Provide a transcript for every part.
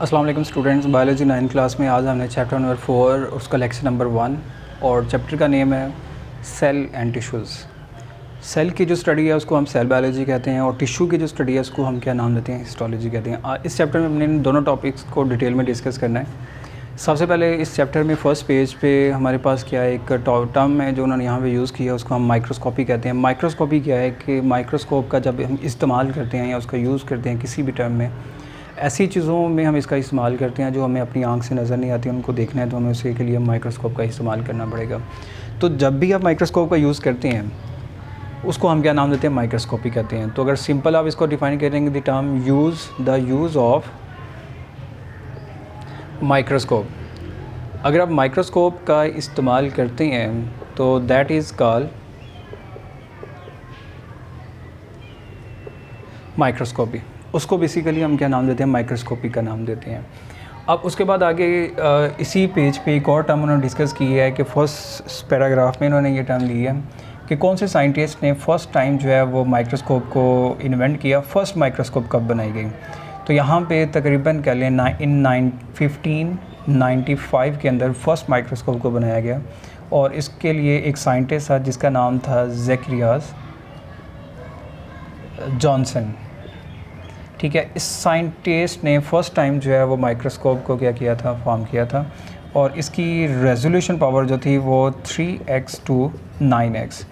अस्सलाम वालेकुम students. Biology 9 class में आज हमने चैप्टर नंबर 4 उसका लेक्चर नंबर 1 और चैप्टर का नेम है सेल एंड टिश्यूज़। सेल की जो स्टडी है उसको हम सेल बायोलॉजी कहते हैं और टिश्यू की जो स्टडी है उसको हम क्या नाम देते हैं, हिस्टोलॉजी कहते हैं। इस चैप्टर में हमने इन दोनों टॉपिक्स को डिटेल में डिस्कस करना है। सबसे पहले इस चैप्टर में फ़र्स्ट पेज पे हमारे पास क्या है, एक टर्म है जो उन्होंने यहाँ पे यूज़ किया है, उसको हम माइक्रोस्कोपी कहते हैं। माइक्रोस्कोपी क्या है कि माइक्रोस्कोप का जब हम इस्तेमाल करते हैं या उसका यूज़ करते हैं किसी भी टर्म में, ऐसी चीज़ों में हम इसका इस्तेमाल करते हैं जो हमें अपनी आंख से नज़र नहीं आती, उनको देखना है तो हमें उसके लिए माइक्रोस्कोप का इस्तेमाल करना पड़ेगा। तो जब भी आप माइक्रोस्कोप का यूज़ करते हैं उसको हम क्या नाम देते हैं, माइक्रोस्कोपी कहते हैं। तो अगर सिंपल आप इसको डिफ़ाइन करेंगे, the term the use of microscope. अगर आप माइक्रोस्कोप का इस्तेमाल करते हैं तो दैट इज़ कॉल्ड माइक्रोस्कोपी। उसको बेसिकली हम क्या नाम देते हैं, माइक्रोस्कोपी का नाम देते हैं। अब उसके बाद आगे इसी पेज पे एक और टर्म उन्होंने डिस्कस की है कि फर्स्ट पैराग्राफ में इन्होंने ये टर्म ली है कि कौन से साइंटिस्ट ने फर्स्ट टाइम जो है वो माइक्रोस्कोप को इन्वेंट किया, फर्स्ट माइक्रोस्कोप कब बनाई गई। तो यहाँ पे तकरीबन कह लें इन 1595 के अंदर फर्स्ट माइक्रोस्कोप को बनाया गया और इसके लिए एक साइंटिस्ट था जिसका नाम था ज़ेकरियास जॉनसन। ठीक है, इस साइंटिस्ट ने फ़र्स्ट टाइम जो है वो माइक्रोस्कोप को क्या किया था, फॉर्म किया था और इसकी रेजोल्यूशन पावर जो थी वो 3x to 9x,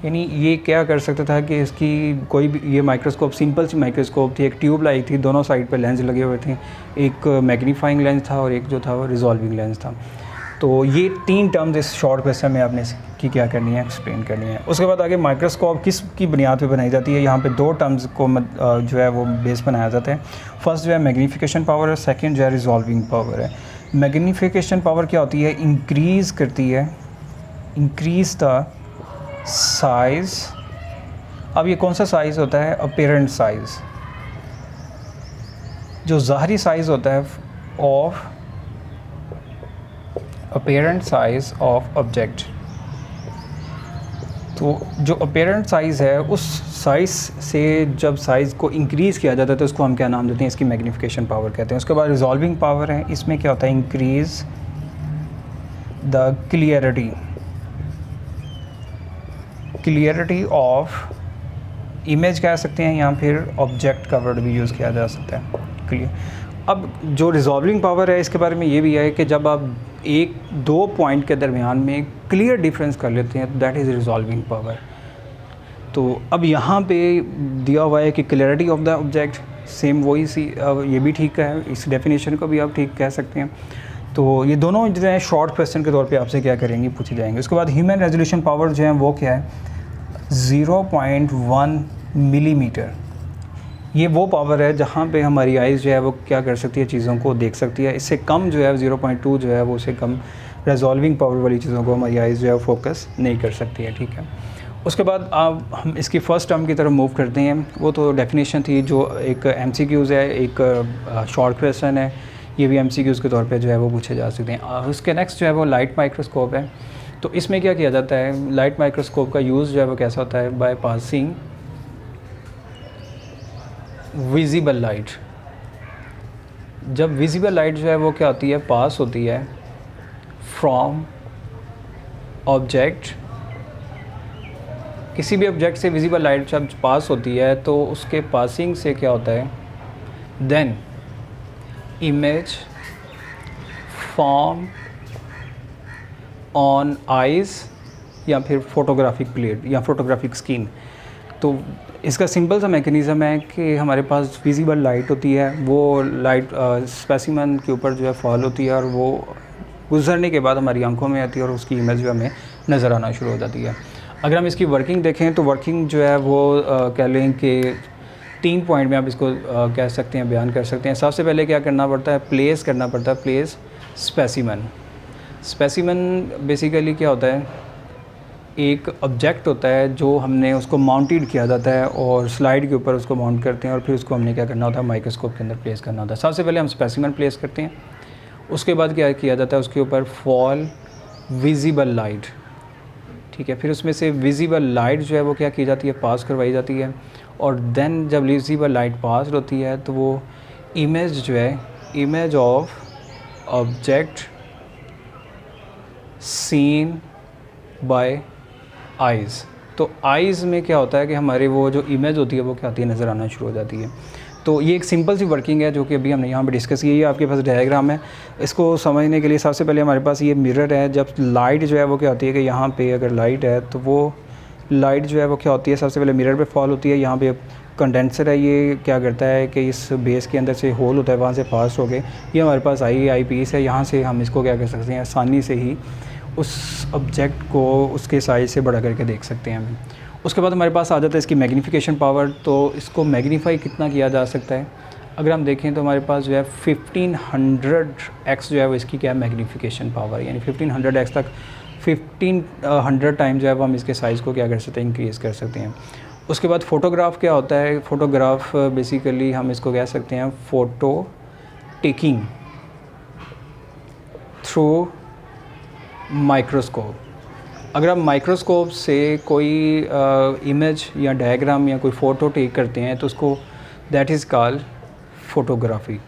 यानी ये क्या कर सकता था कि इसकी कोई भी, ये माइक्रोस्कोप सिंपल सी माइक्रोस्कोप थी, एक ट्यूब लाई थी, दोनों साइड पे लेंस लगे हुए थे, एक मैग्नीफाइंग लेंस था और एक जो था वो रिजॉल्विंग लेंस था। तो ये 3 टर्म्स इस शॉर्ट क्वेश्चन में आपने की क्या करनी है, एक्सप्लेन करनी है। उसके बाद आगे माइक्रोस्कोप किस की बुनियाद पे बनाई जाती है, यहाँ पे 2 टर्म्स को जो है वो बेस बनाया जाता है। फर्स्ट जो है मैग्नीफिकेशन पावर है, सेकंड जो है रिजॉल्विंग पावर है। मैग्नीफिकेशन पावर क्या होती है, इंक्रीज़ करती है, इंक्रीज़ द साइज़। अब ये कौन सा साइज़ होता है, अपीरेंट साइज़, जो ज़ाहरी साइज़ होता है of apparent size of object. तो जो अपीरेंट साइज़ है उस साइज़ से जब साइज़ को इंक्रीज़ किया जाता है तो उसको हम क्या नाम देते हैं, इसकी मैग्नीफिकेशन पावर कहते हैं। उसके बाद रिजॉल्विंग पावर है, इसमें क्या होता है, increase the clarity of image कह सकते हैं, या फिर ऑब्जेक्ट का वर्ड भी यूज़ किया जा सकता है, क्लियर। अब जो रिजॉल्विंग पावर है इसके बारे में ये भी है कि जब आप 1-2 पॉइंट के दरमियान में क्लियर डिफरेंस कर लेते हैं तो दैट इज़ रिजॉल्विंग पावर। तो अब यहाँ पे दिया हुआ है कि clarity of the object, same वही सी ये भी ठीक है, इस डेफिनेशन को भी आप ठीक कह सकते हैं। तो ये दोनों जो है शॉर्ट क्वेश्चन के तौर पे आपसे क्या करेंगे, पूछे जाएंगे। उसके बाद ह्यूमन रेजोल्यूशन पावर जो है वो क्या है, 0.1 मिलीमीटर। ये वो पावर है जहाँ पे हमारी आइज़ जो है वो क्या कर सकती है, चीज़ों को देख सकती है। इससे कम जो है 0.2 जो है वो उससे कम रिजॉल्विंग पावर वाली चीज़ों को हमारी आइज़ जो है फोकस नहीं कर सकती है। ठीक है, उसके बाद अब हम इसकी फ़र्स्ट टर्म की तरफ मूव करते हैं। वो तो डेफिनेशन थी जो एक MCQs है, एक शॉर्ट क्वेश्चन है, ये भी MCQs के तौर पे जो है वो पूछे जा सकते हैं। उसके नेक्स्ट जो है वो लाइट माइक्रोस्कोप है। तो इसमें क्या किया जाता है, लाइट माइक्रोस्कोप का यूज़ जो है वो कैसा होता है, बाय पासिंग विजिबल लाइट। जब विजिबल लाइट जो है वो क्या होती है, पास होती है फ्रॉम ऑब्जेक्ट, किसी भी ऑब्जेक्ट से विजिबल लाइट जब पास होती है तो उसके पासिंग से क्या होता है, then image form on eyes या फिर फोटोग्राफिक प्लेट या फोटोग्राफिक स्क्रीन। तो इसका सिंपल सा मैकेनिज़्म है कि हमारे पास विजिबल लाइट होती है, वो लाइट स्पेसिमन के ऊपर जो है फॉल होती है और वो गुजरने के बाद हमारी आंखों में आती है और उसकी इमेज जो हमें नज़र आना शुरू हो जाती है। अगर हम इसकी वर्किंग देखें तो वर्किंग जो है वो कह लें कि 3 पॉइंट में आप इसको कह सकते हैं, बयान कर सकते हैं। सबसे पहले क्या करना पड़ता है, प्लेस करना पड़ता है, प्लेस स्पेसिमन। स्पेसिमन बेसिकली क्या होता है, एक ऑब्जेक्ट होता है जो हमने उसको माउंटेड किया जाता है और स्लाइड के ऊपर उसको माउंट करते हैं और फिर उसको हमने क्या करना होता है, माइक्रोस्कोप के अंदर प्लेस करना होता है। सबसे पहले हम स्पेसिमन प्लेस करते हैं, उसके बाद क्या किया जाता है, उसके ऊपर फॉल विजिबल लाइट। ठीक है, फिर उसमें से विजिबल लाइट जो है वो क्या की जाती है, पास करवाई जाती है और देन जब विजिबल लाइट पास होती है तो वो इमेज जो है image of object seen by eyes. तो आइज़ में क्या होता है कि हमारे वो जो इमेज होती है वो क्या आती है, नज़र आना शुरू हो जाती है। तो ये एक सिंपल सी वर्किंग है जो कि अभी हमने यहाँ पे डिस्कस की है। आपके पास डायग्राम है, इसको समझने के लिए सबसे पहले हमारे पास ये मिरर है। जब लाइट जो है वो क्या होती है कि यहाँ पे अगर लाइट है तो वो लाइट जो है वो क्या होती है, सबसे पहले मिरर पे फॉल होती है। यहाँ पे कंडेंसर है, ये क्या करता है कि इस बेस के अंदर से होल होता है, वहाँ से पास हो गए ये हमारे पास आई पीस है। यहाँ से हम इसको क्या कर सकते हैं, आसानी से ही उस ऑब्जेक्ट को उसके साइज़ से बड़ा करके देख सकते हैं। उसके बाद हमारे पास आ जाता है इसकी मैग्नीफिकेशन पावर। तो इसको मैग्नीफाई कितना किया जा सकता है, अगर हम देखें तो हमारे पास जो है 1500x जो है वो इसकी क्या है, मैग्नीफिकेशन पावर, यानी 1500x तक 1500 टाइम जो है वो हम इसके साइज़ को क्या कर सकते हैं, इंक्रीज़ कर सकते हैं। उसके बाद फ़ोटोग्राफ क्या होता है, फ़ोटोग्राफ बेसिकली हम इसको कह सकते हैं फ़ोटो टेकिंग थ्रू माइक्रोस्कोप। अगर आप माइक्रोस्कोप से कोई इमेज या डायग्राम या कोई फ़ोटो टेक करते हैं तो उसको दैट इज़ कॉल्ड फ़ोटोग्राफी।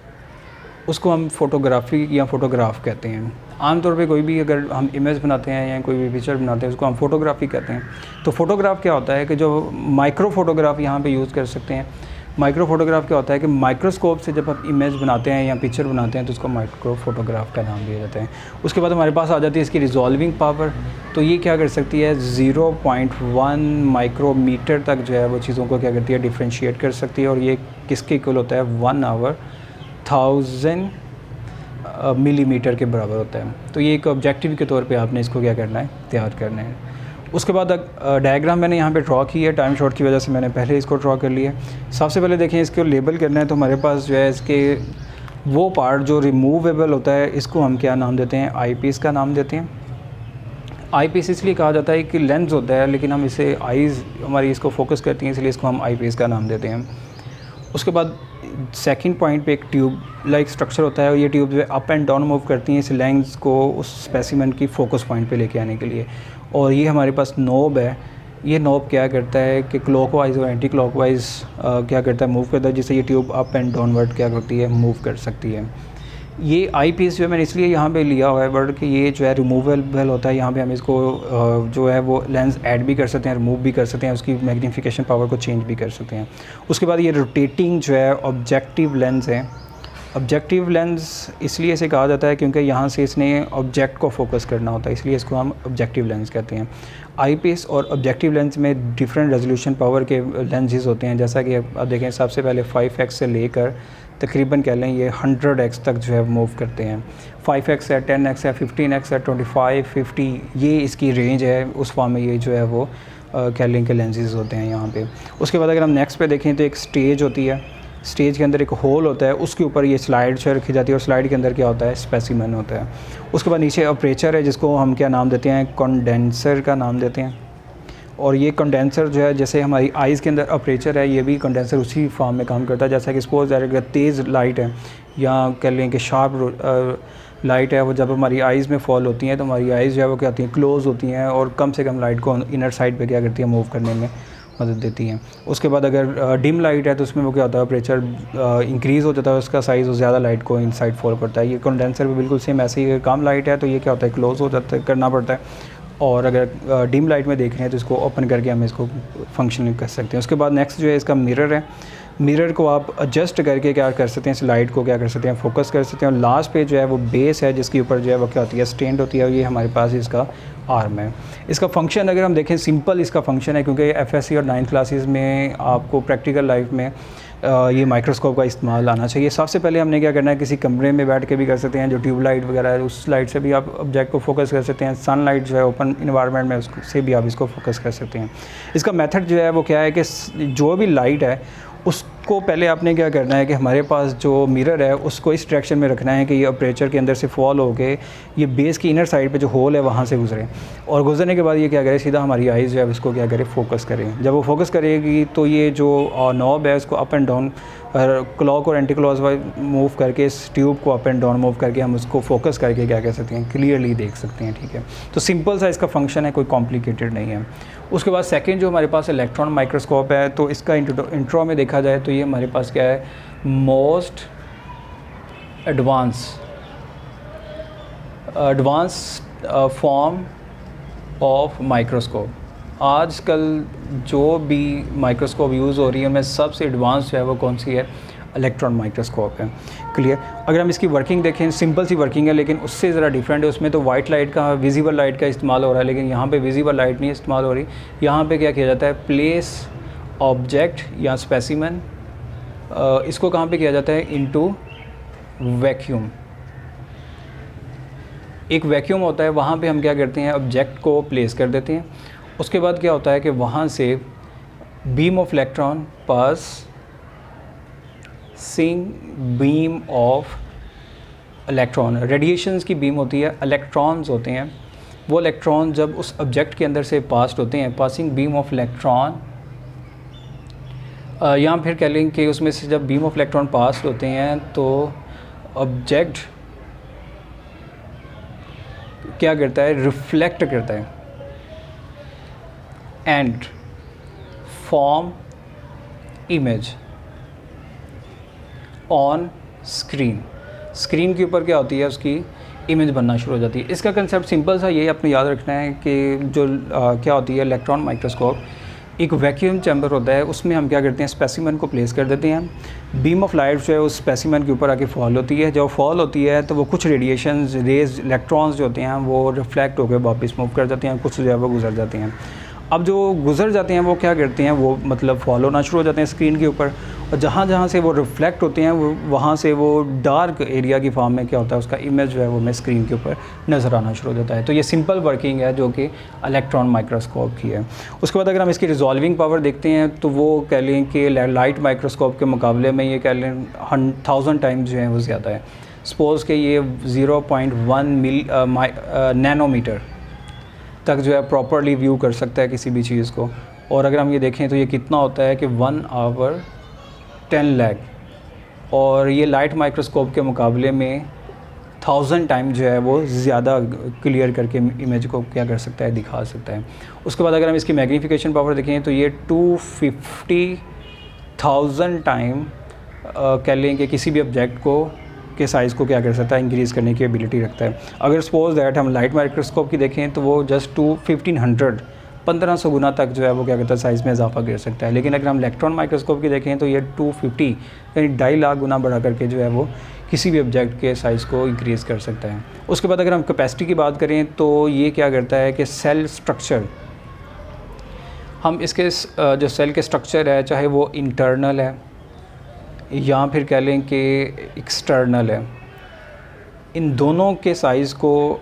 उसको हम फ़ोटोग्राफी या फ़ोटोग्राफ कहते हैं। आमतौर पे कोई भी अगर हम इमेज बनाते हैं या कोई भी पिक्चर बनाते हैं उसको हम फ़ोटोग्राफी कहते हैं। तो फ़ोटोग्राफ क्या होता है कि जो माइक्रो फ़ोटोग्राफ यहाँ पे यूज़ कर सकते हैं। माइक्रो फ़ोटोग्राफ क्या होता है कि माइक्रोस्कोप से जब आप इमेज बनाते हैं या पिक्चर बनाते हैं तो उसको माइक्रो फ़ोटोग्राफ का नाम दिया जाता है। उसके बाद हमारे पास आ जाती है इसकी रिजॉल्विंग पावर। तो ये क्या कर सकती है, 0.1 माइक्रोमीटर तक जो है वो चीज़ों को क्या करती है, डिफ्रेंशिएट कर सकती है। और ये किसके इक्वल होता है, 1/1000 मिलीमीटर के बराबर होता है। तो ये एक ऑब्जेक्टिव के तौर पे आपने इसको क्या करना है, तैयार करना है। उसके बाद डायग्राम मैंने यहाँ पे ड्रॉ की है, टाइम शॉर्ट की वजह से मैंने पहले इसको ड्रॉ कर लिया है। सबसे पहले देखें इसको लेबल करना है। तो हमारे पास जो है इसके वो पार्ट जो रिमूवेबल होता है इसको हम क्या नाम देते हैं, आई पीस का नाम देते हैं। आई पीस इसलिए कहा जाता है कि लेंस होता है लेकिन हम इसे आइज़ हमारी इसको फोकस करती हैं, इसलिए इसको हम आई पीस का नाम देते हैं। उसके बाद सेकंड पॉइंट पे एक ट्यूब लाइक स्ट्रक्चर होता है और ये ट्यूब जो है अप एंड डाउन मूव करती हैं इस लेंस को उस स्पेसिमेन की फोकस पॉइंट पे लेके आने के लिए। और ये हमारे पास नोब है, ये नोब क्या करता है कि क्लॉकवाइज और एंटी क्लॉकवाइज क्या करता है, मूव करता है, जिससे ये ट्यूब अप एंड डाउनवर्ड क्या करती है, मूव कर सकती है। ये आई पीस जो है मैंने इसलिए यहाँ पे लिया हुआ है बट कि ये जो है रिमूवेबल होता है। यहाँ पे हम इसको जो है वो लेंस ऐड भी कर सकते हैं, रिमूव भी कर सकते हैं, उसकी मैग्नीफिकेशन पावर को चेंज भी कर सकते हैं। उसके बाद ये रोटेटिंग जो है ऑब्जेक्टिव लेंस है। ऑब्जेक्टिव लेंस इसलिए इसे कहा जाता है क्योंकि यहाँ से इसने ऑब्जेक्ट को फोकस करना होता है, इसलिए इसको हम ऑब्जेक्टिव लेंस कहते हैं। आई पीस और ऑब्जेक्टिव लेंस में डिफरेंट रेजोल्यूशन पावर के लेंसेज होते हैं। जैसा कि आप देखें सबसे पहले 5x से लेकर तकरीबन कह लें ये 100x तक जो है मूव करते हैं। 5x है, 10x है, 15x है, 25, 50 ये इसकी रेंज है। उस फॉर्म में ये जो है वो कह लें के लेंसेज होते हैं यहाँ पे। उसके बाद अगर हम नेक्स्ट पे देखें तो एक स्टेज होती है, स्टेज के अंदर एक होल होता है, उसके ऊपर ये स्लाइड जो रखी जाती है और स्लाइड के अंदर क्या होता है, स्पेसिमेन होता है। उसके बाद नीचे अपर्चर है जिसको हम क्या नाम देते हैं, कंडेंसर का नाम देते हैं। और ये कंडेंसर जो है जैसे हमारी आइज़ के अंदर अपर्चर है, ये भी कंडेंसर उसी फॉर्म में काम करता है। जैसा कि सपोज अगर तेज़ लाइट है या कह लें कि शार्प लाइट है, वो जब हमारी आइज़ में फॉल होती हैं तो हमारी आइज़ जो है वो क्या होती हैं, क्लोज़ होती हैं और कम से कम लाइट को इनर साइड पे क्या करती है, मूव करने में मदद देती हैं। उसके बाद अगर डिम लाइट है तो उसमें वो क्या होता है, अपर्चर इंक्रीज़ हो जाता है उसका साइज़ और ज़्यादा लाइट को इनसाइड फॉल करता है। ये कंडेंसर भी बिल्कुल सेम ऐसे ही, कम लाइट है तो ये क्या होता है, क्लोज़ हो जाता है, करना पड़ता है। और अगर डिम लाइट में देख रहे हैं तो इसको ओपन करके हम इसको फंक्शनिंग कर सकते हैं। उसके बाद नेक्स्ट जो है इसका मिरर है। मिरर को आप एडजस्ट करके क्या कर सकते हैं, इस लाइट को क्या कर सकते हैं, फोकस कर सकते हैं। और लास्ट पे जो है वो बेस है जिसके ऊपर जो है वो क्या होती है, स्टैंड होती है। और ये हमारे पास इसका आर्म है। इसका फंक्शन अगर हम देखें सिंपल इसका फंक्शन है, क्योंकि एफएससी और 9th क्लासेस में आपको प्रैक्टिकल लाइफ में ये माइक्रोस्कोप का इस्तेमाल आना चाहिए। सबसे पहले हमने क्या करना है, किसी कमरे में बैठ के भी कर सकते हैं, जो ट्यूबलाइट वगैरह है उस लाइट से भी आप ऑब्जेक्ट को फोकस कर सकते हैं। सनलाइट जो है ओपन इन्वायरमेंट में उससे भी आप इसको फोकस कर सकते हैं। इसका मेथड जो है वो क्या है कि जो भी लाइट है उसको पहले आपने क्या करना है कि हमारे पास जो मिरर है उसको इस डायरेक्शन में रखना है कि ये अपर्चर के अंदर से फॉल होके ये बेस की इनर साइड पे जो होल है वहाँ से गुजरे। और गुजरने के बाद ये क्या करे, सीधा हमारी आइज़ जो है इसको क्या करे, फोकस करें। जब वो फोकस करेगी तो ये जो नॉब है उसको अप एंड डाउन क्लॉक और एंटी क्लॉकवाइज मूव करके इस ट्यूब को अप एंड डाउन मूव करके हम उसको फोकस करके क्या कह सकते हैं, क्लियरली देख सकते हैं। ठीक है, तो सिंपल सा इसका फंक्शन है, कोई कॉम्प्लिकेटेड नहीं है। उसके बाद सेकंड जो हमारे पास इलेक्ट्रॉन माइक्रोस्कोप है, तो इसका इंट्रो में देखा जाए तो ये हमारे पास क्या है, most advance form of microscope. आजकल जो भी माइक्रोस्कोप यूज़ हो रही है उनमें सबसे एडवांस जो है वो कौन सी है, इलेक्ट्रॉन माइक्रोस्कोप है। क्लियर। अगर हम इसकी वर्किंग देखें, सिंपल सी वर्किंग है, लेकिन उससे ज़रा डिफरेंट है। उसमें तो वाइट लाइट का, विजिबल लाइट का इस्तेमाल हो रहा है, लेकिन यहाँ पे विजिबल लाइट नहीं इस्तेमाल हो रही। यहाँ पे क्या किया जाता है, प्लेस ऑब्जेक्ट या स्पेसिमन, इसको कहाँ पे किया जाता है, इनटू वैक्यूम। एक वैक्यूम होता है, वहाँ पे हम क्या करते हैं, ऑब्जेक्ट को प्लेस कर देते हैं। उसके बाद क्या होता है कि वहाँ से beam of electron passing beam of electron, radiations की बीम होती है, इलेक्ट्रॉन्स होते हैं। वो इलेक्ट्रॉन जब उस ऑब्जेक्ट के अंदर से पास होते हैं, पासिंग बीम ऑफ इलेक्ट्रॉन, या फिर कह लें कि उसमें से जब बीम ऑफ इलेक्ट्रॉन पास होते हैं तो ऑब्जेक्ट क्या करता है, रिफ्लेक्ट करता है and form image on screen के ऊपर क्या होती है, उसकी इमेज बनना शुरू हो जाती है। इसका कंसेप्ट सिंपल सा ये अपने याद रखना है कि जो क्या होती है इलेक्ट्रॉन माइक्रोस्कोप, एक वैक्यूम चैम्बर होता है, उसमें हम क्या करते हैं, स्पेसिमन को प्लेस कर देते हैं। बीम ऑफ लाइट जो है उस स्पेसिमन के ऊपर आके फॉल होती है। जब फॉल होती है तो वो कुछ रेडिएशंस, रेज, इलेक्ट्रॉन्स जो होते हैं वो रिफ्लेक्ट होकर वापस मूव कर जाते हैं, कुछ जो है वो गुजर जाते हैं। अब जो गुजर जाते हैं वो क्या करते हैं, वो मतलब फॉल होना शुरू हो जाते हैं स्क्रीन के ऊपर, और जहाँ जहाँ से वो रिफ्लेक्ट होते हैं वो वहाँ से वो डार्क एरिया की फॉर्म में क्या होता है, उसका इमेज जो है वो हमें स्क्रीन के ऊपर नज़र आना शुरू हो जाता है। तो ये सिंपल वर्किंग है जो कि इलेक्ट्रॉन माइक्रोस्कोप की है। उसके बाद अगर हम इसकी रिजॉल्विंग पावर देखते हैं तो वो कह लें कि लाइट माइक्रोस्कोप के मुकाबले में ये कह लें 1000 टाइम्स जो है वो ज़्यादा है। सपोज़ कि ये 0.1 नैनोमीटर तक जो है प्रॉपरली व्यू कर सकता है किसी भी चीज़ को। और अगर हम ये देखें तो ये कितना होता है कि 1 आवर 10 लाख, और ये लाइट माइक्रोस्कोप के मुकाबले में 1000 टाइम जो है वो ज़्यादा क्लियर करके इमेज को क्या कर सकता है, दिखा सकता है। उसके बाद अगर हम इसकी मैग्नीफिकेशन पावर देखें तो ये 250,000 टाइम कह लें कि किसी भी ऑब्जेक्ट को के साइज़ को क्या कर सकता है, इंक्रीज़ करने की एबिलिटी रखता है। अगर सपोज दैट हम लाइट माइक्रोस्कोप की देखें तो वो जस्ट 1500 गुना तक जो है वो क्या करता है, साइज़ में इजाफा कर सकता है। लेकिन अगर हम इलेक्ट्रॉन माइक्रोस्कोप की देखें तो ये 250 यानी 2.5 लाख गुना बढ़ा करके जो है वो किसी भी ऑब्जेक्ट के साइज़ को इंक्रीज़ कर सकता है। उसके बाद अगर हम कैपेसिटी की बात करें तो ये क्या करता है कि सेल स्ट्रक्चर, हम इसके जो सेल के स्ट्रक्चर है, चाहे वो इंटरनल है या फिर कह लें कि एक्सटर्नल है, इन दोनों के साइज़ को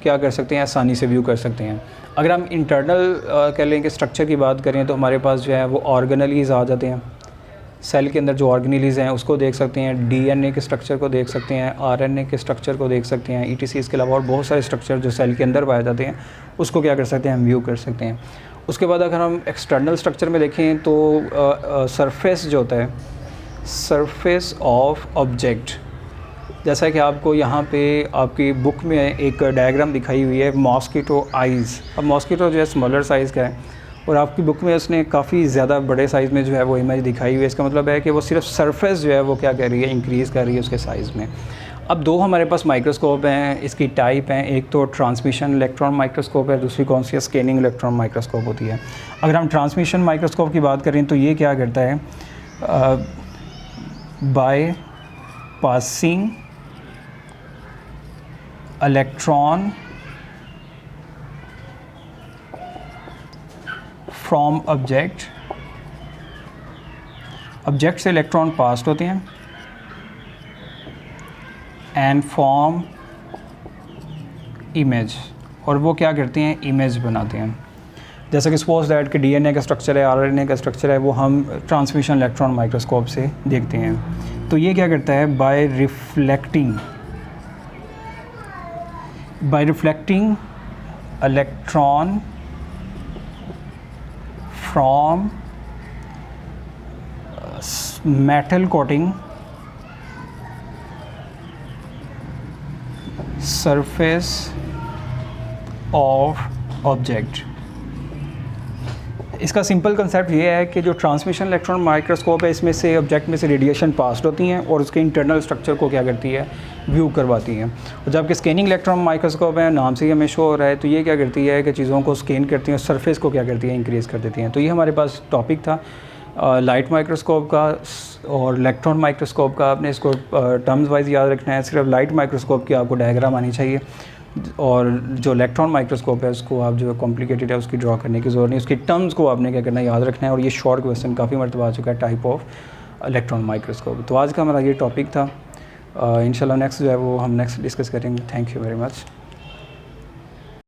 क्या कर सकते हैं, आसानी से व्यू कर सकते हैं। अगर हम इंटरनल कह लें कि स्ट्रक्चर की बात करें तो हमारे पास जो है वो ऑर्गेनेलीज़ आ जाते हैं। सेल के अंदर जो ऑर्गेनेलीज़ हैं उसको देख सकते हैं, डीएनए के स्ट्रक्चर को देख सकते हैं, आरएनए के स्ट्रक्चर को देख सकते हैं, ईटीसी। इसके अलावा और बहुत सारे स्ट्रक्चर जो सेल के अंदर पाए जाते हैं उसको क्या कर सकते हैं, हम व्यू कर सकते हैं। उसके बाद अगर हम एक्सटर्नल स्ट्रक्चर में देखें तो सरफेस जो होता है, सरफेस ऑफ ऑब्जेक्ट, जैसा कि आपको यहाँ पे आपकी बुक में एक डायग्राम दिखाई हुई है, मॉस्किटो आइज़। अब मॉस्किटो जो है स्मॉलर साइज़ का है और आपकी बुक में उसने काफ़ी ज़्यादा बड़े साइज़ में जो है वो इमेज दिखाई हुई है। इसका मतलब है कि वो सिर्फ सरफेस जो है वो क्या कर रही है, इंक्रीज़ कर रही है उसके साइज़ में। अब दो हमारे पास माइक्रोस्कोप हैं, इसकी टाइप हैं, एक तो ट्रांसमिशन इलेक्ट्रॉन माइक्रोस्कोप है, दूसरी कौन सी है, स्कैनिंग इलेक्ट्रॉन माइक्रोस्कोप होती है। अगर हम ट्रांसमिशन माइक्रोस्कोप की बात करें तो ये क्या करता है, by passing electron from object, object से इलेक्ट्रॉन पास होते हैं एंड फॉर्म इमेज, और वो क्या करते हैं, इमेज बनाते हैं। जैसे कि सपोज दैट कि डीएनए का स्ट्रक्चर है, आरएनए का स्ट्रक्चर है, वो हम ट्रांसमिशन इलेक्ट्रॉन माइक्रोस्कोप से देखते हैं। तो ये क्या करता है, by reflecting electron from metal coating surface of object, इसका सिंपल कंसेप्ट ये है कि जो ट्रांसमिशन इलेक्ट्रॉन माइक्रोस्कोप है, इसमें से ऑब्जेक्ट में से रेडिएशन पास होती हैं और उसके इंटरनल स्ट्रक्चर को क्या करती है, व्यू करवाती हैं। और जबकि स्कैनिंग इलेक्ट्रॉन माइक्रोस्कोप है, नाम से ही हमें शो हो रहा है, तो ये क्या करती है कि चीज़ों को स्कैन करती हैं और सरफेस को क्या करती है, इंक्रीज़ कर देती हैं। तो ये हमारे पास टॉपिक था लाइट माइक्रोस्कोप का और इलेक्ट्रॉन माइक्रोस्कोप का। आपने इसको टर्म्स वाइज याद रखना है। सिर्फ लाइट माइक्रोस्कोप की आपको डायग्राम आनी चाहिए, और जो इलेक्ट्रॉन माइक्रोस्कोप है उसको आप जो कॉम्प्लिकेटेड है उसकी ड्रॉ करने की ज़रूरत नहीं, उसकी टर्म्स को आपने क्या करना है, याद रखना है। और ये शॉर्ट क्वेश्चन काफ़ी मरतबा आ चुका है, टाइप ऑफ इलेक्ट्रॉन माइक्रोस्कोप। तो आज का हमारा ये टॉपिक था। इंशाल्लाह नेक्स्ट जो है वो हम नेक्स्ट डिस्कस करेंगे। Thank you very much.